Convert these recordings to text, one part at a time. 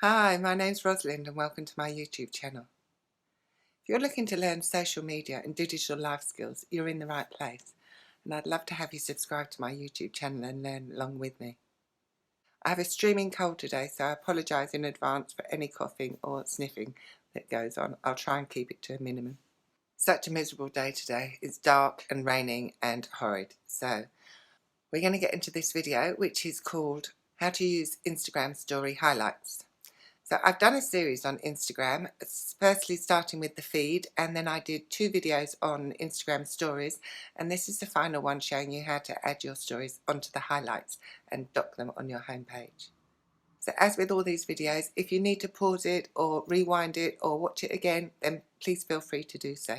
Hi, my name's Rosalind and welcome to my YouTube channel. If you're looking to learn social media and digital life skills, you're in the right place, and I'd love to have you subscribe to my YouTube channel and learn along with me. I have a streaming cold today, so I apologise in advance for any coughing or sniffing that goes on. I'll try and keep it to a minimum. Such a miserable day today. It's dark and raining and horrid, so we're going to get into this video, which is called How to Use Instagram Story Highlights. So I've done a series on Instagram, firstly starting with the feed, and then I did 2 videos on Instagram stories, and this is the final one showing you how to add your stories onto the highlights and dock them on your homepage. So as with all these videos, if you need to pause it or rewind it or watch it again, then please feel free to do so.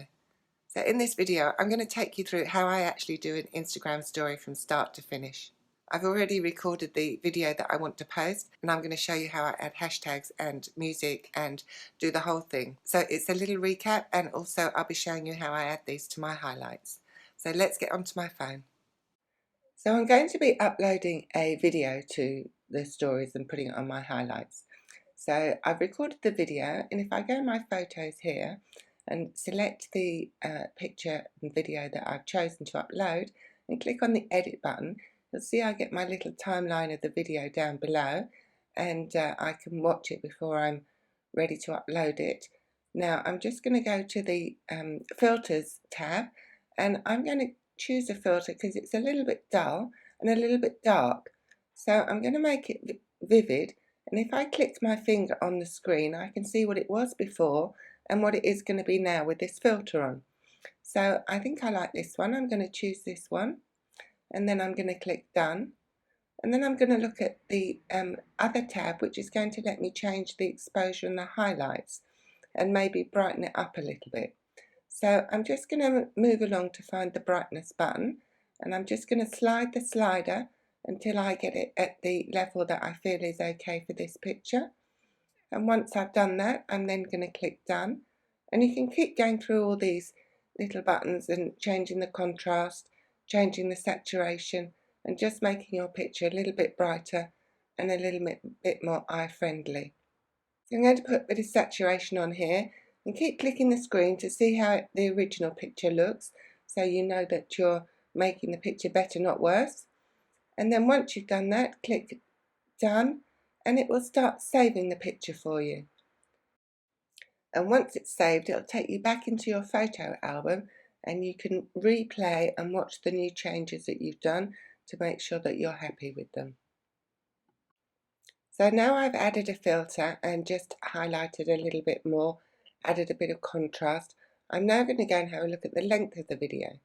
So in this video, I'm going to take you through how I actually do an Instagram story from start to finish. I've already recorded the video that I want to post, and I'm going to show you how I add hashtags and music and do the whole thing. So it's a little recap, and also I'll be showing you how I add these to my highlights. So let's get onto my phone. So I'm going to be uploading a video to the stories and putting it on my highlights. So I've recorded the video, and if I go my photos here and select the picture and video that I've chosen to upload and click on the edit button, you'll see I get my little timeline of the video down below, and I can watch it before I'm ready to upload it. Now I'm just going to go to the filters tab, and I'm going to choose a filter because it's a little bit dull and a little bit dark. So I'm going to make it vivid, and if I click my finger on the screen I can see what it was before and what it is going to be now with this filter on. So I think I like this one. I'm going to choose this one, and then I'm going to click done, and then I'm going to look at the other tab, which is going to let me change the exposure and the highlights and maybe brighten it up a little bit. So I'm just going to move along to find the brightness button, and I'm just going to slide the slider until I get it at the level that I feel is okay for this picture. And once I've done that, I'm then going to click done, and you can keep going through all these little buttons and changing the contrast, changing the saturation, and just making your picture a little bit brighter and a little bit more eye friendly. So I'm going to put a bit of saturation on here and keep clicking the screen to see how the original picture looks, so you know that you're making the picture better, not worse. And then once you've done that, click done, and it will start saving the picture for you. And once it's saved, it'll take you back into your photo album, and you can replay and watch the new changes that you've done to make sure that you're happy with them. So now I've added a filter and just highlighted a little bit more, added a bit of contrast. I'm now going to go and have a look at the length of the video.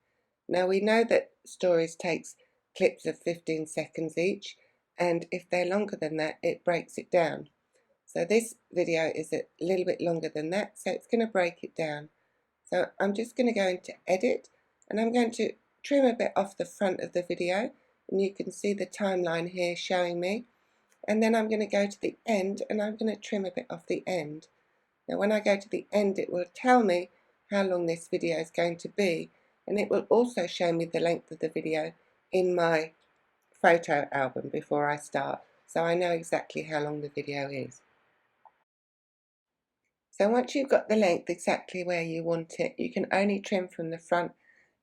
Now we know that stories takes clips of 15 seconds each, and if they're longer than that, it breaks it down. So this video is a little bit longer than that, so it's going to break it down. So I'm just going to go into edit, and I'm going to trim a bit off the front of the video, and you can see the timeline here showing me. And then I'm going to go to the end, and I'm going to trim a bit off the end. Now when I go to the end, it will tell me how long this video is going to be, and it will also show me the length of the video in my photo album before I start, so I know exactly how long the video is. So once you've got the length exactly where you want it, you can only trim from the front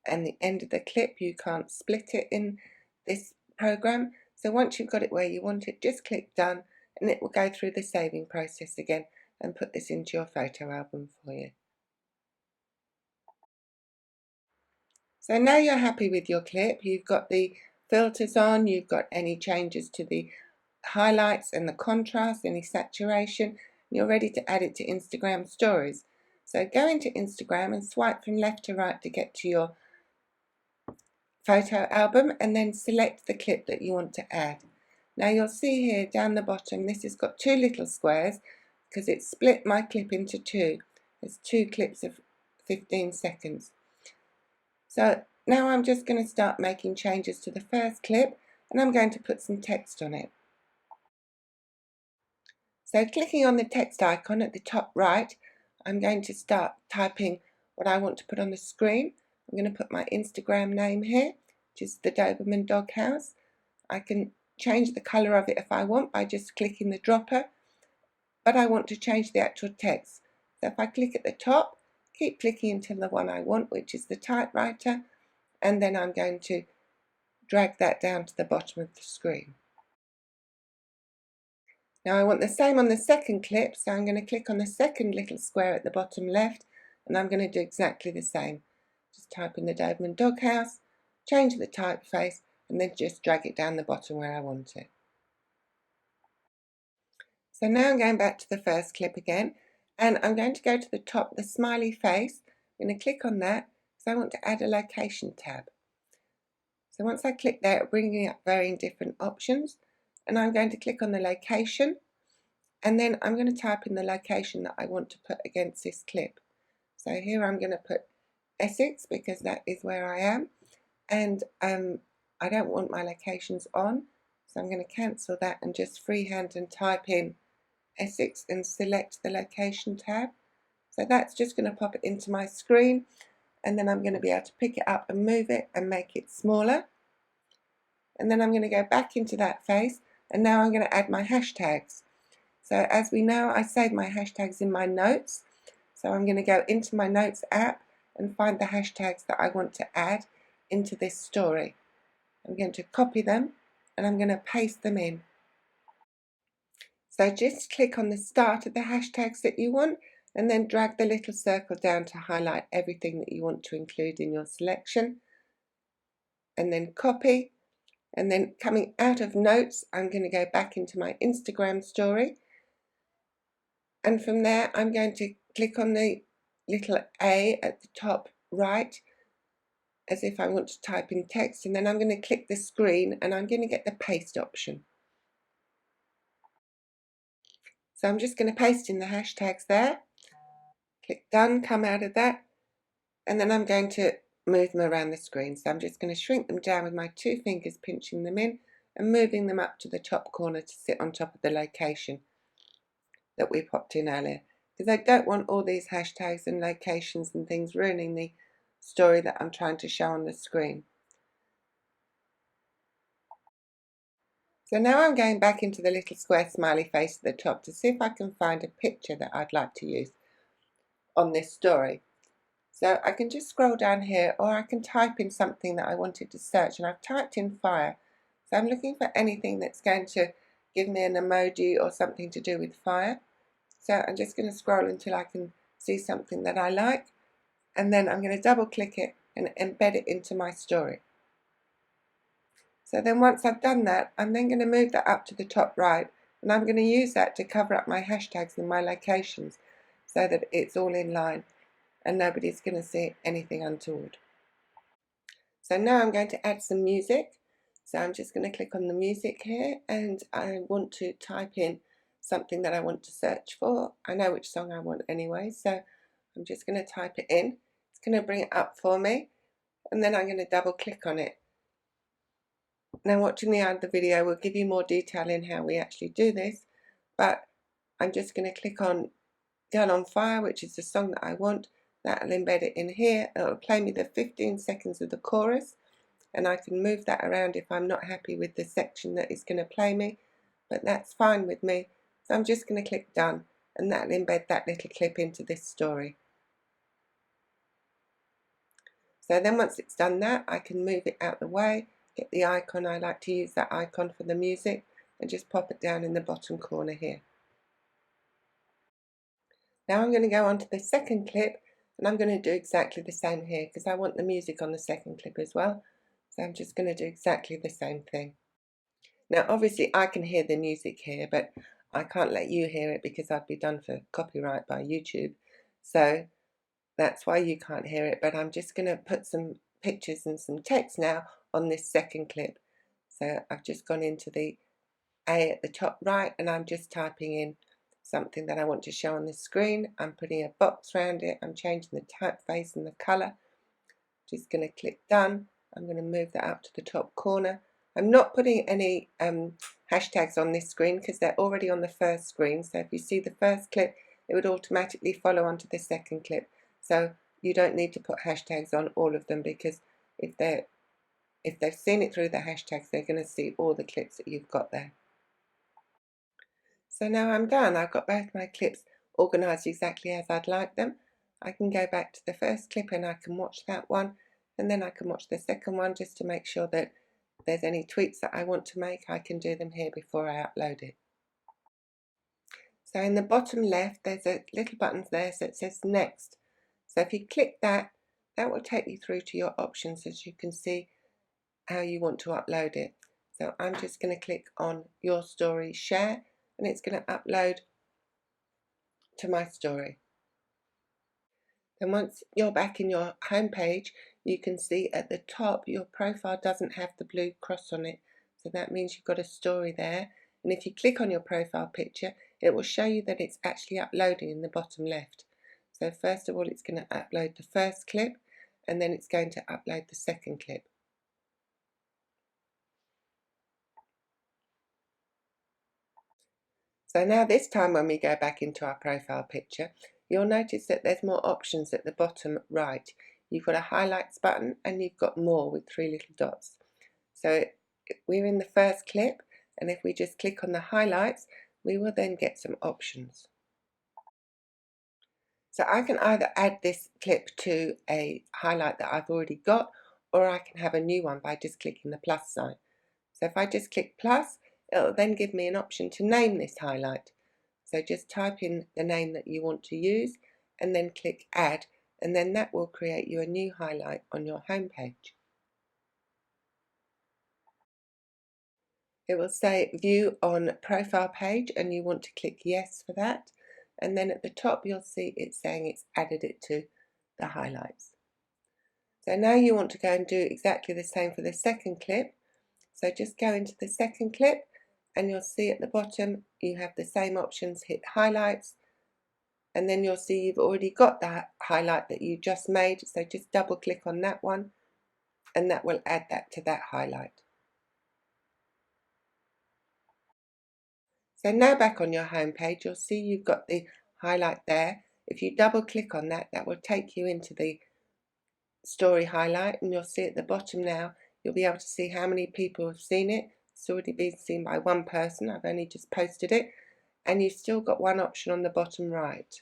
and the end of the clip. You can't split it in this program. So once you've got it where you want it, just click done, and it will go through the saving process again and put this into your photo album for you. So now you're happy with your clip, you've got the filters on, you've got any changes to the highlights and the contrast, any saturation, you're ready to add it to Instagram stories. So go into Instagram and swipe from left to right to get to your photo album, and then select the clip that you want to add. Now you'll see here down the bottom, this has got 2 little squares because it's split my clip into 2. There's 2 clips of 15 seconds. So now I'm just going to start making changes to the first clip, and I'm going to put some text on it. So clicking on the text icon at the top right, I'm going to start typing what I want to put on the screen. I'm going to put my Instagram name here, which is the Doberman Doghouse. I can change the colour of it if I want by just clicking the dropper, but I want to change the actual text. So if I click at the top, keep clicking until the one I want, which is the typewriter, and then I'm going to drag that down to the bottom of the screen. Now I want the same on the second clip, so I'm going to click on the second little square at the bottom left, and I'm going to do exactly the same. Just type in the Doberman Doghouse, change the typeface, and then just drag it down the bottom where I want it. So now I'm going back to the first clip again, and I'm going to go to the top, the smiley face. I'm going to click on that because I want to add a location tab. So once I click there, it'll bring me up varying different options, and I'm going to click on the location, and then I'm going to type in the location that I want to put against this clip. So here I'm going to put Essex because that is where I am, and I don't want my locations on, so I'm going to cancel that and just freehand and type in Essex and select the location tab. So that's just going to pop it into my screen, and then I'm going to be able to pick it up and move it and make it smaller. And then I'm going to go back into that face, and now I'm going to add my hashtags. So as we know, I save my hashtags in my notes. So I'm going to go into my notes app and find the hashtags that I want to add into this story. I'm going to copy them and I'm going to paste them in. So just click on the start of the hashtags that you want and then drag the little circle down to highlight everything that you want to include in your selection. And then copy. And then coming out of notes, I'm going to go back into my Instagram story. And from there, I'm going to click on the little A at the top right, as if I want to type in text. And then I'm going to click the screen and I'm going to get the paste option. So I'm just going to paste in the hashtags there, click done, come out of that, and then I'm going to move them around the screen. So I'm just going to shrink them down with my 2 fingers, pinching them in and moving them up to the top corner to sit on top of the location that we popped in earlier. Because I don't want all these hashtags and locations and things ruining the story that I'm trying to show on the screen. So now I'm going back into the little square smiley face at the top to see if I can find a picture that I'd like to use on this story. So I can just scroll down here, or I can type in something that I wanted to search, and I've typed in fire. So I'm looking for anything that's going to give me an emoji or something to do with fire. So I'm just going to scroll until I can see something that I like, and then I'm going to double click it and embed it into my story. So then once I've done that, I'm then going to move that up to the top right, and I'm going to use that to cover up my hashtags and my locations so that it's all in line and nobody's going to see anything untoward. So now I'm going to add some music. So I'm just going to click on the music here, and I want to type in something that I want to search for. I know which song I want anyway, so I'm just going to type it in. It's going to bring it up for me, and then I'm going to double click on it. Now watching the end of the video will give you more detail in how we actually do this, but I'm just going to click on Girl on Fire, which is the song that I want. That'll embed it in here. It'll play me the 15 seconds of the chorus, and I can move that around if I'm not happy with the section that it's going to play me, but that's fine with me. So I'm just going to click done, and that'll embed that little clip into this story. So then once it's done that, I can move it out the way, get the icon. I like to use that icon for the music, and just pop it down in the bottom corner here. Now I'm going to go on to the second clip, and I'm going to do exactly the same here because I want the music on the second clip as well. So I'm just going to do exactly the same thing. Now obviously I can hear the music here, but I can't let you hear it because I'd be done for copyright by YouTube. So that's why you can't hear it, but I'm just going to put some pictures and some text now on this second clip. So I've just gone into the A at the top right, and I'm just typing in something that I want to show on the screen. I'm putting a box around it. I'm changing the typeface and the colour. Just going to click done. I'm going to move that up to the top corner. I'm not putting any hashtags on this screen because they're already on the first screen. So if you see the first clip, it would automatically follow onto the second clip. So you don't need to put hashtags on all of them, because if they've seen it through the hashtags, they're going to see all the clips that you've got there. So now I'm done. I've got both my clips organised exactly as I'd like them. I can go back to the first clip and I can watch that one, and then I can watch the second one just to make sure that if there's any tweaks that I want to make, I can do them here before I upload it. So in the bottom left, there's a little button there that says Next. So if you click that, that will take you through to your options as you can see how you want to upload it. So I'm just going to click on Your Story Share, and it's going to upload to my story. Then once you're back in your home page, you can see at the top your profile doesn't have the blue cross on it. So that means you've got a story there. And if you click on your profile picture, it will show you that it's actually uploading in the bottom left. So first of all, it's going to upload the first clip, and then it's going to upload the second clip. So now this time when we go back into our profile picture, you'll notice that there's more options at the bottom right. You've got a highlights button and you've got more with 3 little dots. So we're in the first clip, and if we just click on the highlights, we will then get some options. So I can either add this clip to a highlight that I've already got, or I can have a new one by just clicking the plus sign. So if I just click plus, it'll then give me an option to name this highlight. So just type in the name that you want to use and then click add, and then that will create you a new highlight on your home page. It will say view on profile page, and you want to click yes for that, and then at the top you'll see it's saying it's added it to the highlights. So now you want to go and do exactly the same for the second clip. So just go into the second clip and you'll see at the bottom you have the same options. Hit highlights, and then you'll see you've already got that highlight that you just made, so just double click on that one and that will add that to that highlight. So now back on your home page, you'll see you've got the highlight there. If you double click on that, that will take you into the story highlight, and you'll see at the bottom now, you'll be able to see how many people have seen it. It's already been seen by one person. I've only just posted it, and you've still got one option on the bottom right.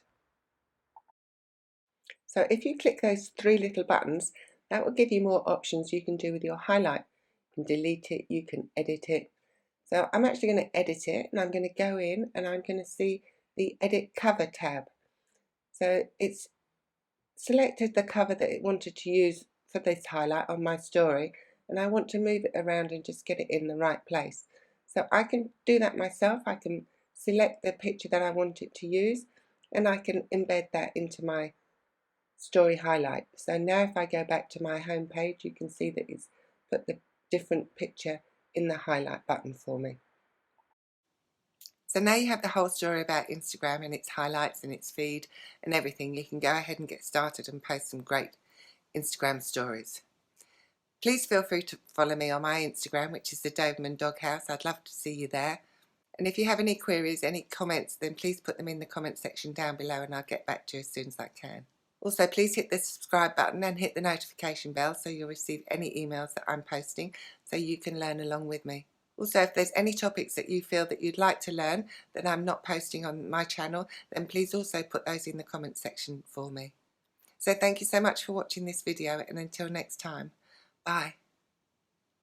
So if you click those 3 little buttons, that will give you more options you can do with your highlight. You can delete it, you can edit it. So I'm actually going to edit it, and I'm going to go in and I'm going to see the edit cover tab. So it's selected the cover that it wanted to use for this highlight on my story, and I want to move it around and just get it in the right place. So I can do that myself. I can select the picture that I want it to use, and I can embed that into my story highlight. So now if I go back to my home page, you can see that it's put the different picture in the highlight button for me. So now you have the whole story about Instagram and its highlights and its feed and everything. You can go ahead and get started and post some great Instagram stories. Please feel free to follow me on my Instagram, which is the Doberman Doghouse. I'd love to see you there. And if you have any queries, any comments, then please put them in the comment section down below and I'll get back to you as soon as I can. Also, please hit the subscribe button and hit the notification bell so you'll receive any emails that I'm posting, so you can learn along with me. Also, if there's any topics that you feel that you'd like to learn that I'm not posting on my channel, then please also put those in the comment section for me. So thank you so much for watching this video, and until next time, bye.